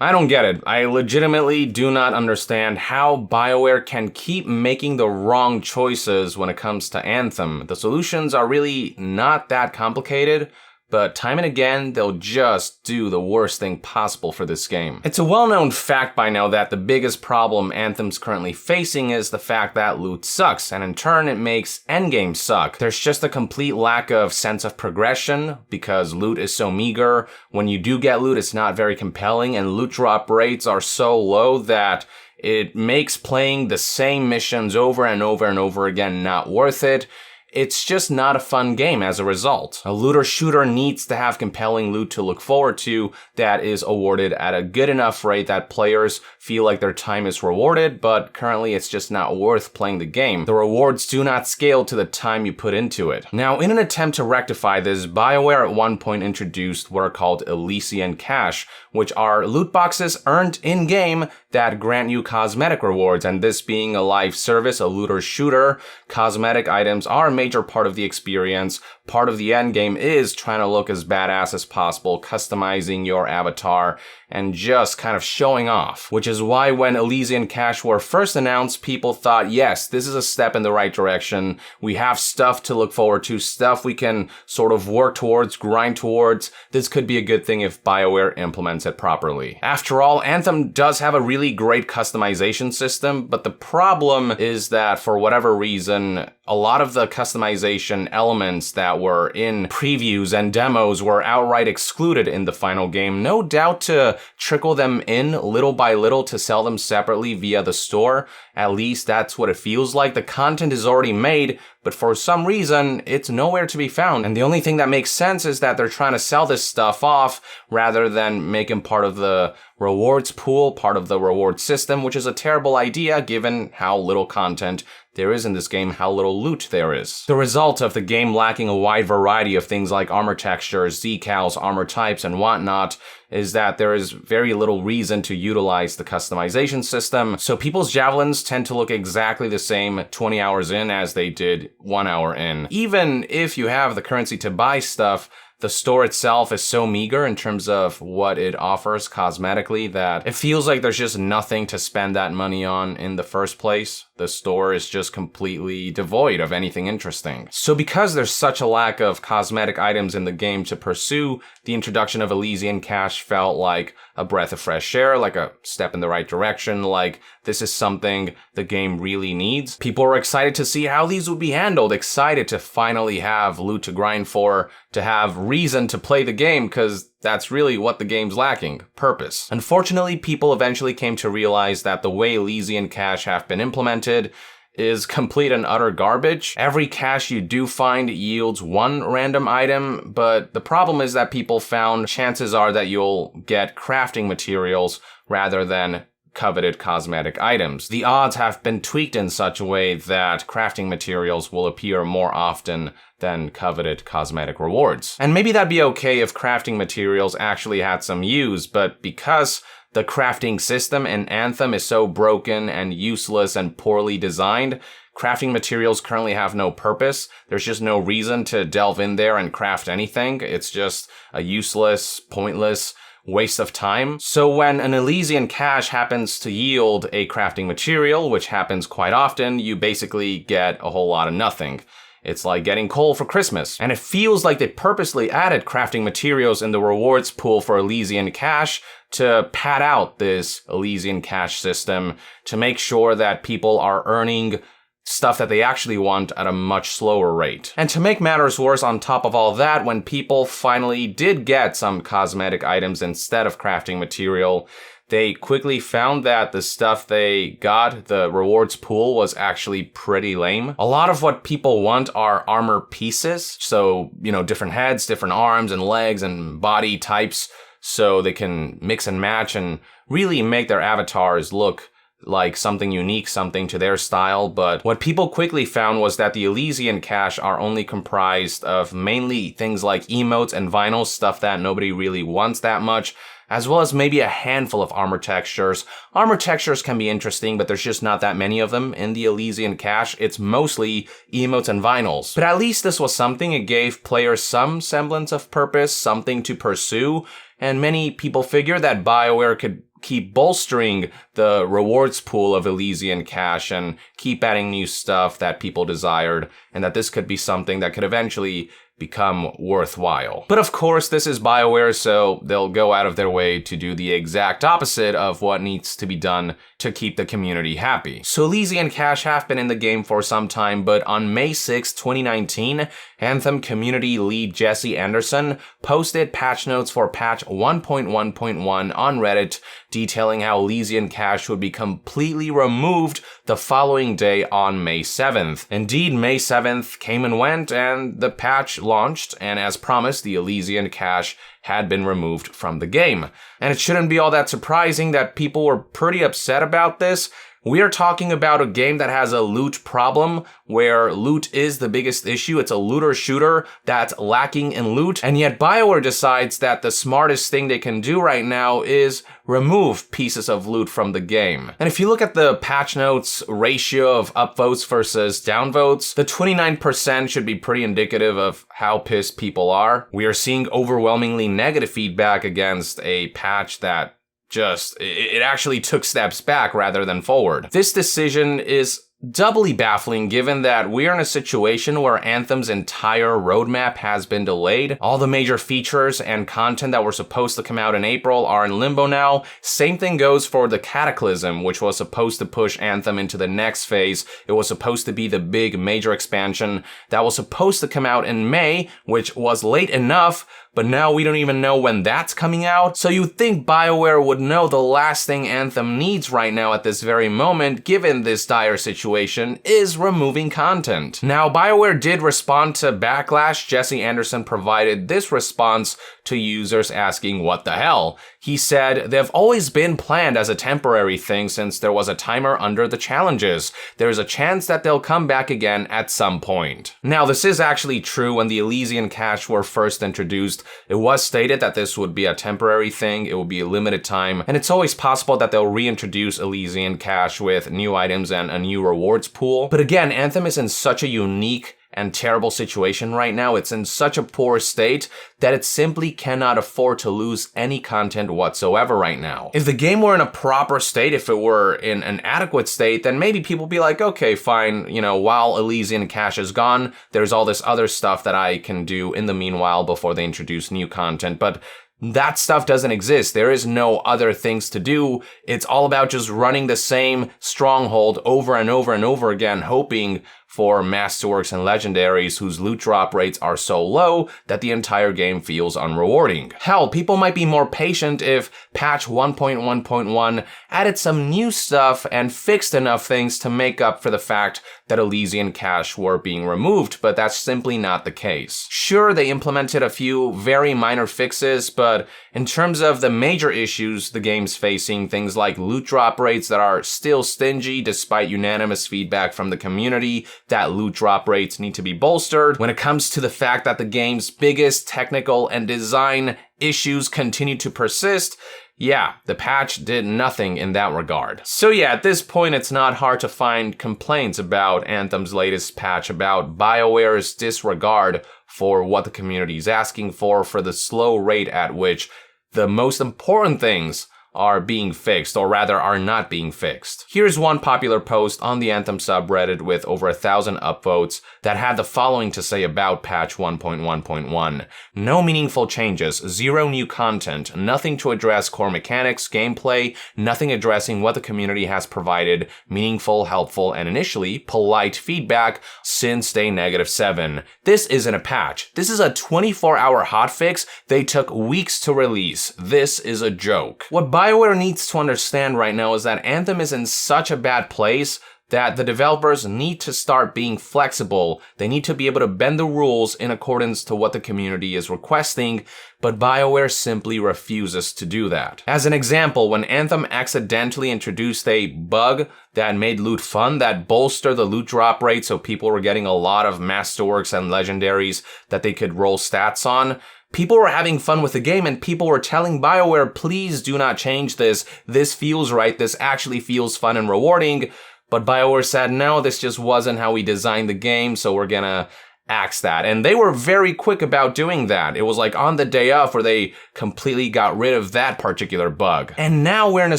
I don't get it. I legitimately do not understand how BioWare can keep making the wrong choices when it comes to Anthem. The solutions are really not that complicated, but time and again, they'll just do the worst thing possible for this game. It's a well-known fact by now that the biggest problem Anthem's currently facing is the fact that loot sucks, and in turn it makes endgame suck. There's just a complete lack of sense of progression because loot is so meager. When you do get loot, it's not very compelling, and loot drop rates are so low that it makes playing the same missions over and over and over again not worth it. It's just not a fun game as a result. A looter shooter needs to have compelling loot to look forward to that is awarded at a good enough rate that players feel like their time is rewarded, but currently it's just not worth playing the game. The rewards do not scale to the time you put into it. Now, in an attempt to rectify this, BioWare at one point introduced what are called Elysian cash, which are loot boxes earned in-game that grant you cosmetic rewards, and this being a live service, a looter shooter, cosmetic items are a major part of the experience. Part of the endgame is trying to look as badass as possible, customizing your avatar, and just kind of showing off. Which is why when Elysian Cash were first announced, people thought, yes, this is a step in the right direction. We have stuff to look forward to, stuff we can sort of work towards, grind towards. This could be a good thing if BioWare implements it properly. After all, Anthem does have a really great customization system, but the problem is that for whatever reason, a lot of the customization elements that were in previews and demos were outright excluded in the final game, no doubt to trickle them in little by little to sell them separately via the store. At least that's what it feels like. The content is already made, but for some reason, it's nowhere to be found. And the only thing that makes sense is that they're trying to sell this stuff off rather than make them part of the rewards pool, part of the reward system, which is a terrible idea given how little content there is in this game, how little loot there is. The result of the game lacking a wide variety of things like armor textures, decals, armor types, and whatnot is that there is very little reason to utilize the customization system, so people's javelins tend to look exactly the same 20 hours in as they did 1 hour in. Even if you have the currency to buy stuff, the store itself is so meager in terms of what it offers cosmetically that it feels like there's just nothing to spend that money on in the first place. The store is just completely devoid of anything interesting. So because there's such a lack of cosmetic items in the game to pursue, the introduction of Elysian Cash felt like a breath of fresh air, like a step in the right direction, like this is something the game really needs. People were excited to see how these would be handled, excited to finally have loot to grind for, to have reason to play the game, because that's really what the game's lacking, purpose. Unfortunately, people eventually came to realize that the way Elysian Cash have been implemented is complete and utter garbage. Every cache you do find yields one random item, but the problem is that people found chances are that you'll get crafting materials rather than coveted cosmetic items. The odds have been tweaked in such a way that crafting materials will appear more often than coveted cosmetic rewards. And maybe that'd be okay if crafting materials actually had some use, but because the crafting system in Anthem is so broken and useless and poorly designed, crafting materials currently have no purpose. There's just no reason to delve in there and craft anything. It's just a useless, pointless waste of time. So when an Elysian Cache happens to yield a crafting material, which happens quite often, you basically get a whole lot of nothing. It's like getting coal for Christmas. And it feels like they purposely added crafting materials in the rewards pool for Elysian Cache to pad out this Elysian Cache system to make sure that people are earning stuff that they actually want at a much slower rate. And to make matters worse, on top of all that, when people finally did get some cosmetic items instead of crafting material, they quickly found that the stuff they got, the rewards pool, was actually pretty lame. A lot of what people want are armor pieces. So, different heads, different arms and legs and body types, so they can mix and match and really make their avatars look like something unique, something to their style. But what people quickly found was that the Elysian Cache are only comprised of mainly things like emotes and vinyls, stuff that nobody really wants that much, as well as maybe a handful of armor textures. Armor textures can be interesting, but there's just not that many of them in the Elysian cache. It's mostly emotes and vinyls. But at least this was something. It gave players some semblance of purpose, something to pursue, and many people figure that BioWare could keep bolstering the rewards pool of Elysian cache and keep adding new stuff that people desired, and that this could be something that could eventually become worthwhile. But of course, this is BioWare, so they'll go out of their way to do the exact opposite of what needs to be done to keep the community happy. So Elysian cache have been in the game for some time, but on May 6, 2019, Anthem community lead Jesse Anderson posted patch notes for patch 1.1.1 on Reddit, detailing how Elysian cache would be completely removed the following day on May 7th. Indeed, May 7th came and went, and the patch launched, and as promised, the Elysian cache had been removed from the game. And it shouldn't be all that surprising that people were pretty upset about this. We are talking about a game that has a loot problem, where loot is the biggest issue. It's a looter shooter that's lacking in loot, and yet BioWare decides that the smartest thing they can do right now is remove pieces of loot from the game. And if you look at the patch notes ratio of upvotes versus downvotes, the 29% should be pretty indicative of how pissed people are. We are seeing overwhelmingly negative feedback against a patch that it actually took steps back rather than forward. This decision is doubly baffling given that we are in a situation where Anthem's entire roadmap has been delayed. All the major features and content that were supposed to come out in April are in limbo now. Same thing goes for the Cataclysm, which was supposed to push Anthem into the next phase. It was supposed to be the big major expansion that was supposed to come out in May, which was late enough, but now we don't even know when that's coming out. So you'd think BioWare would know the last thing Anthem needs right now at this very moment, given this dire situation, is removing content. Now, BioWare did respond to backlash. Jesse Anderson provided this response to users asking what the hell. He said, "They've always been planned as a temporary thing since there was a timer under the challenges. There's a chance that they'll come back again at some point." Now, this is actually true. When the Elysian cache were first introduced, it was stated that this would be a temporary thing, it would be a limited time, and it's always possible that they'll reintroduce Elysian cache with new items and a new rewards pool. But again, Anthem is in such a unique and terrible situation right now. It's in such a poor state that it simply cannot afford to lose any content whatsoever right now. If the game were in a proper state, if it were in an adequate state, then maybe people would be like, okay, fine, while Elysian cache is gone, there's all this other stuff that I can do in the meanwhile before they introduce new content. But that stuff doesn't exist. There is no other things to do. It's all about just running the same stronghold over and over and over again, hoping for masterworks and legendaries whose loot drop rates are so low that the entire game feels unrewarding. Hell, people might be more patient if patch 1.1.1 added some new stuff and fixed enough things to make up for the fact that Elysian cache were being removed, but that's simply not the case. Sure, they implemented a few very minor fixes, but in terms of the major issues the game's facing, things like loot drop rates that are still stingy despite unanimous feedback from the community that loot drop rates need to be bolstered. When it comes to the fact that the game's biggest technical and design issues continue to persist, yeah, the patch did nothing in that regard. So yeah, at this point, it's not hard to find complaints about Anthem's latest patch, about BioWare's disregard for what the community is asking for the slow rate at which the most important things are being fixed, or rather are not being fixed. Here's one popular post on the Anthem subreddit with over 1,000 upvotes that had the following to say about patch 1.1.1. No meaningful changes, zero new content, nothing to address core mechanics, gameplay, nothing addressing what the community has provided, meaningful, helpful, and initially polite feedback since day -7. This isn't a patch. This is a 24-hour hotfix they took weeks to release. This is a joke. What BioWare needs to understand right now is that Anthem is in such a bad place that the developers need to start being flexible. They need to be able to bend the rules in accordance to what the community is requesting, but BioWare simply refuses to do that. As an example, when Anthem accidentally introduced a bug that made loot fun, that bolstered the loot drop rate so people were getting a lot of masterworks and legendaries that they could roll stats on, People were having fun with the game and people were telling BioWare, please do not change this. This feels right. This actually feels fun and rewarding. But BioWare said, no, this just wasn't how we designed the game, so we're gonna axe that. And they were very quick about doing that. It was like on the day of where they completely got rid of that particular bug. And now we're in a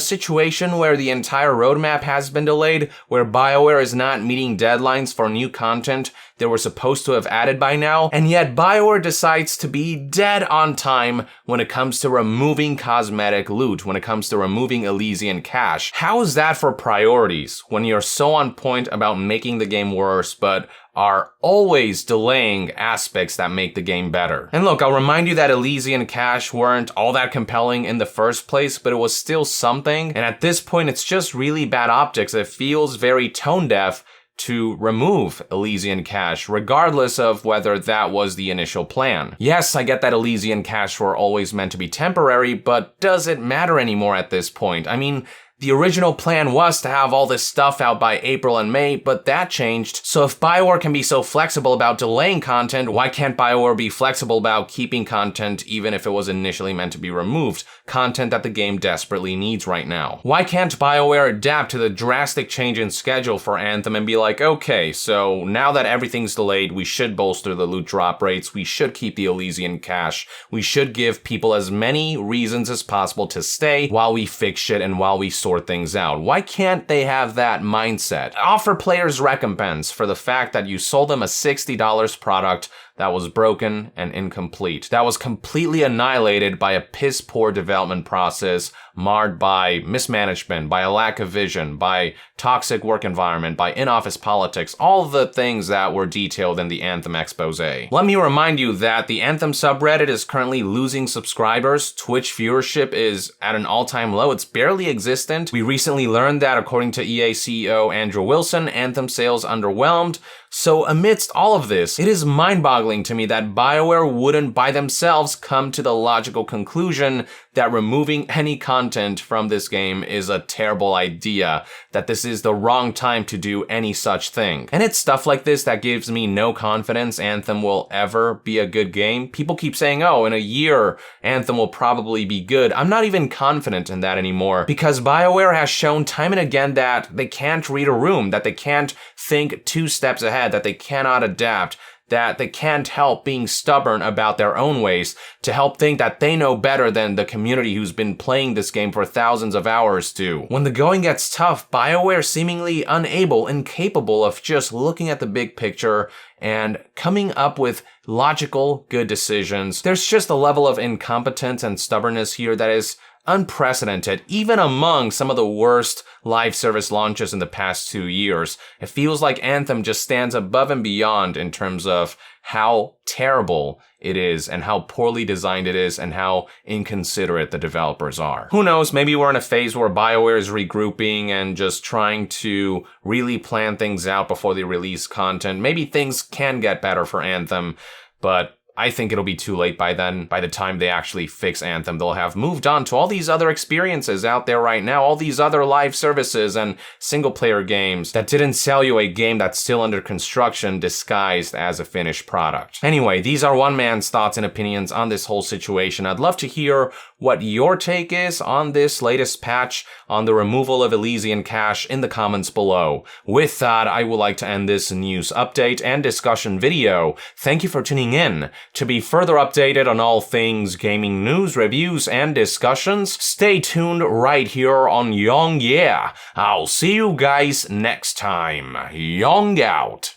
situation where the entire roadmap has been delayed, where BioWare is not meeting deadlines for new content they were supposed to have added by now, and yet BioWare decides to be dead on time when it comes to removing cosmetic loot, when it comes to removing Elysian cache. How is that for priorities when you're so on point about making the game worse, but are always delaying aspects that make the game better? And look, I'll remind you that Elysian cache weren't all that compelling in the first place, but it was still something, and at this point it's just really bad optics. It feels very tone deaf to remove Elysian cache, regardless of whether that was the initial plan. Yes, I get that Elysian cache were always meant to be temporary, but does it matter anymore at this point? I mean, the original plan was to have all this stuff out by April and May, but that changed. So if BioWare can be so flexible about delaying content, why can't BioWare be flexible about keeping content even if it was initially meant to be removed? Content that the game desperately needs right now. Why can't BioWare adapt to the drastic change in schedule for Anthem and be like, okay, so now that everything's delayed, we should bolster the loot drop rates, we should keep the Elysian cache, we should give people as many reasons as possible to stay while we fix shit and while we sort things out. Why can't they have that mindset? Offer players recompense for the fact that you sold them a $60 product that was broken and incomplete, that was completely annihilated by a piss-poor development process marred by mismanagement, by a lack of vision, by toxic work environment, by in-office politics, all the things that were detailed in the Anthem expose. Let me remind you that the Anthem subreddit is currently losing subscribers. Twitch viewership is at an all-time low. It's barely existent. We recently learned that, according to EA CEO Andrew Wilson, Anthem sales underwhelmed. So amidst all of this, it is mind-boggling to me that BioWare wouldn't by themselves come to the logical conclusion that removing any content from this game is a terrible idea, that this is the wrong time to do any such thing. And it's stuff like this that gives me no confidence Anthem will ever be a good game. People keep saying, oh, in a year, Anthem will probably be good. I'm not even confident in that anymore, because BioWare has shown time and again that they can't read a room, that they can't think 2 steps ahead, that they cannot adapt, that they can't help being stubborn about their own ways to help think that they know better than the community who's been playing this game for thousands of hours do. When the going gets tough, BioWare seemingly unable, incapable of just looking at the big picture and coming up with logical, good decisions. There's just a level of incompetence and stubbornness here that is unprecedented, even among some of the worst live service launches in the past 2 years. It feels like Anthem just stands above and beyond in terms of how terrible it is and how poorly designed it is and how inconsiderate the developers are. Who knows, maybe we're in a phase where BioWare is regrouping and just trying to really plan things out before they release content. Maybe things can get better for Anthem, but I think it'll be too late by then. By the time they actually fix Anthem, they'll have moved on to all these other experiences out there right now, all these other live services and single-player games that didn't sell you a game that's still under construction disguised as a finished product. Anyway, these are one man's thoughts and opinions on this whole situation. I'd love to hear what your take is on this latest patch, on the removal of Elysian cache in the comments below. With that, I would like to end this news update and discussion video. Thank you for tuning in. To be further updated on all things gaming news, reviews, and discussions, stay tuned right here on Young Yeah. I'll see you guys next time. Young out.